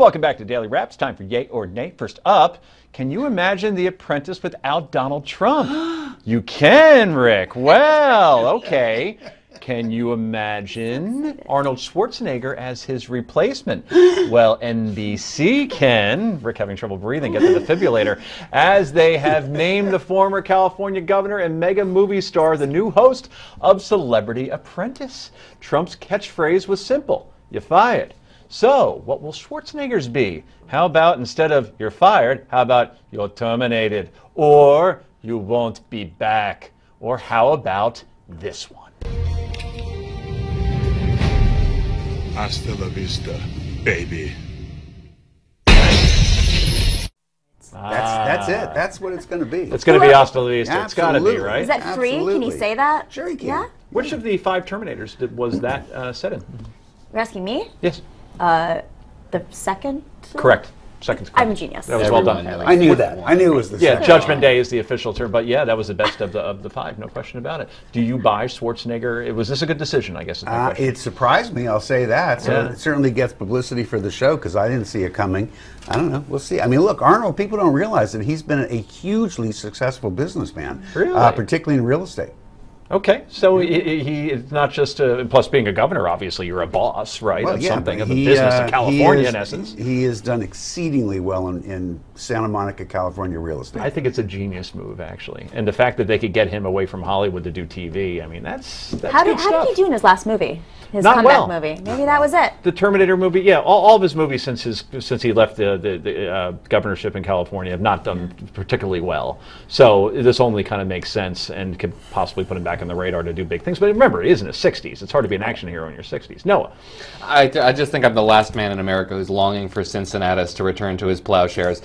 welcome back to Daily Wraps. Time for Yay or Nay. First up, can you imagine The Apprentice without Donald Trump? You can, Rick. Well, okay. Can you imagine Arnold Schwarzenegger as his replacement? Well, NBC can. Rick having trouble breathing, get the defibrillator. As they have named the former California governor and mega movie star the new host of Celebrity Apprentice. Trump's catchphrase was simple: "You're fired." So, what will Schwarzenegger's be? How about instead of "you're fired," how about "you're terminated," or "you won't be back"? Or how about this one? Hasta la vista, baby. That's it. That's what it's going to be. It's going to be hasta la vista. It's got to be, right? Is that free? Absolutely. Can you say that? Sure he can. Yeah? Which of the 5 Terminators was that set in? You're asking me? Yes. The second? Correct. Second's correct. I'm a genius. That was well done. I knew that. I knew it was the Yeah, second. Judgment Day is the official term, but yeah, that was the best of the 5, no question about it. Do you buy Schwarzenegger? Was this a good decision, I guess, is my question. It surprised me, I'll say that. So Yeah. it certainly gets publicity for the show because I didn't see it coming. I don't know. We'll see. I mean, look, Arnold, people don't realize that he's been a hugely successful businessman, Really? Particularly in real estate. Okay, so he it's not just, plus being a governor, obviously, you're a boss, right? Well, of yeah, something but of the business of California, he is, in essence. He has done exceedingly well in Santa Monica, California real estate. I think it's a genius move, actually. And the fact that they could get him away from Hollywood to do TV, I mean, that's How good did stuff. he do in his last movie? His Not comeback well. movie. Maybe that was it. The Terminator movie, yeah, all of his movies since he left the governorship in California have not done particularly well. So this only kind of makes sense and could possibly put him back on the radar to do big things. But remember, he is in his 60s. It's hard to be an action hero in your 60s. Noah. I just think I'm the last man in America who's longing for Cincinnatus to return to his plowshares.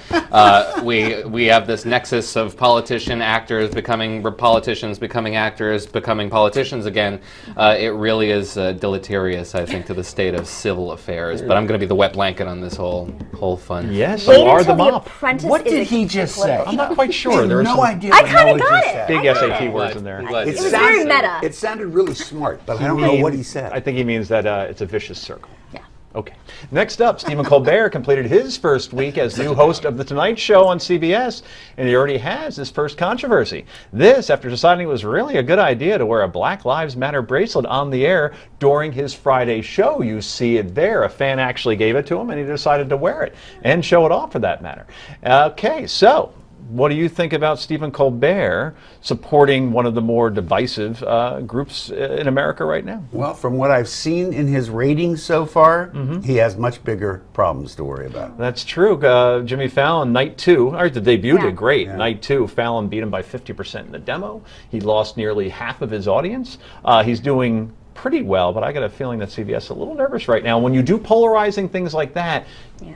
We have this nexus of actors becoming politicians, becoming actors, becoming politicians again. It really is deleterious, I think, to the state of civil affairs. But I'm going to be the wet blanket on this whole fun. Yes, Wait you are the until The mop. Apprentice What is did a he just say? political I'm not show. quite sure. There are no some idea. I what kinda Noah got just it. said. big I got SAT it. words in there. It was very meta. It sounded really smart, but I don't know what he said. I think he means that it's a vicious circle. Yeah. Okay. Next up, Stephen Colbert completed his first week as new host of The Tonight Show on CBS, and he already has his first controversy. This after deciding it was really a good idea to wear a Black Lives Matter bracelet on the air during his Friday show. You see it there. A fan actually gave it to him, and he decided to wear it and show it off for that matter. Okay, so what do you think about Stephen Colbert supporting one of the more divisive groups in America right now? Well, from what I've seen in his ratings so far, he has much bigger problems to worry about. That's true. Jimmy Fallon, night 2, all right, the debut Yeah. did great. Yeah. Night 2, Fallon beat him by 50% in the demo. He lost nearly half of his audience. He's doing pretty well, but I got a feeling that CBS is a little nervous right now. When you do polarizing things like that,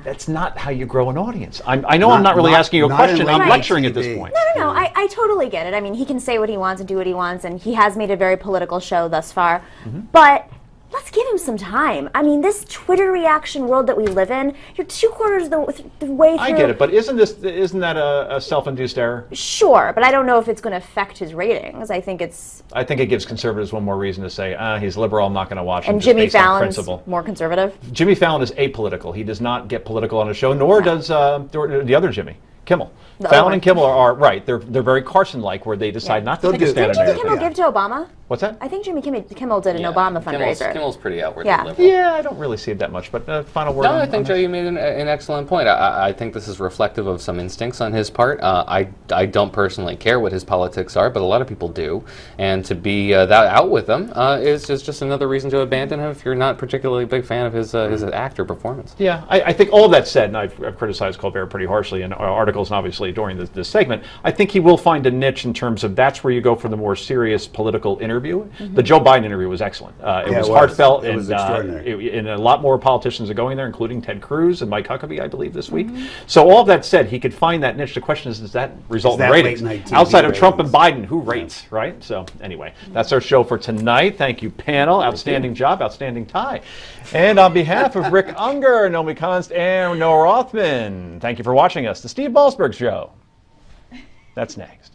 that's not how you grow an audience. I know I'm not really asking you a question. I'm in lecturing at TV. this point. No, I totally get it. I mean, he can say what he wants and do what he wants, and he has made a very political show thus far. But let's give him some time. I mean, this Twitter reaction world that we live in, you're 2/4 the way through. I get it, but isn't that a self-induced error? Sure, but I don't know if it's going to affect his ratings. I think it gives conservatives one more reason to say, he's liberal, I'm not going to watch him. And just Jimmy based on Fallon's principle. more conservative. Jimmy Fallon is apolitical. He does not get political on his show, nor does the other Jimmy, Kimmel. The other Fallon one. and Kimmel are right. They're very Carson-like, where they decide not to take a stand Didn't on Jimmy everything. Kimmel give to Obama? What's that? I think Jimmy Kimmel did an Obama fundraiser. Kimmel's pretty outwardly Yeah. liberal. Yeah, I don't really see it that much, but final word No, on I think, on Joe, that? you made an excellent point. I think this is reflective of some instincts on his part. I don't personally care what his politics are, but a lot of people do. And to be that out with them is just another reason to abandon him if you're not particularly a big fan of his actor performance. Yeah, I think all that said, and I've criticized Colbert pretty harshly in articles and obviously during this segment, I think he will find a niche in terms of that's where you go for the more serious political interview. The Joe Biden interview was excellent. It was heartfelt, It was extraordinary. and a lot more politicians are going there, including Ted Cruz and Mike Huckabee, I believe, this week. So all of that said, he could find that niche. The question is, does that result in ratings? late night TV Outside of Trump and ratings? Biden, who rates, right? So anyway, that's our show for tonight. Thank you, panel. Outstanding job, outstanding tie. And on behalf of Rick Unger, Naomi Const, and Noah Rothman, thank you for watching us. The Steve Ballsberg Show. That's next.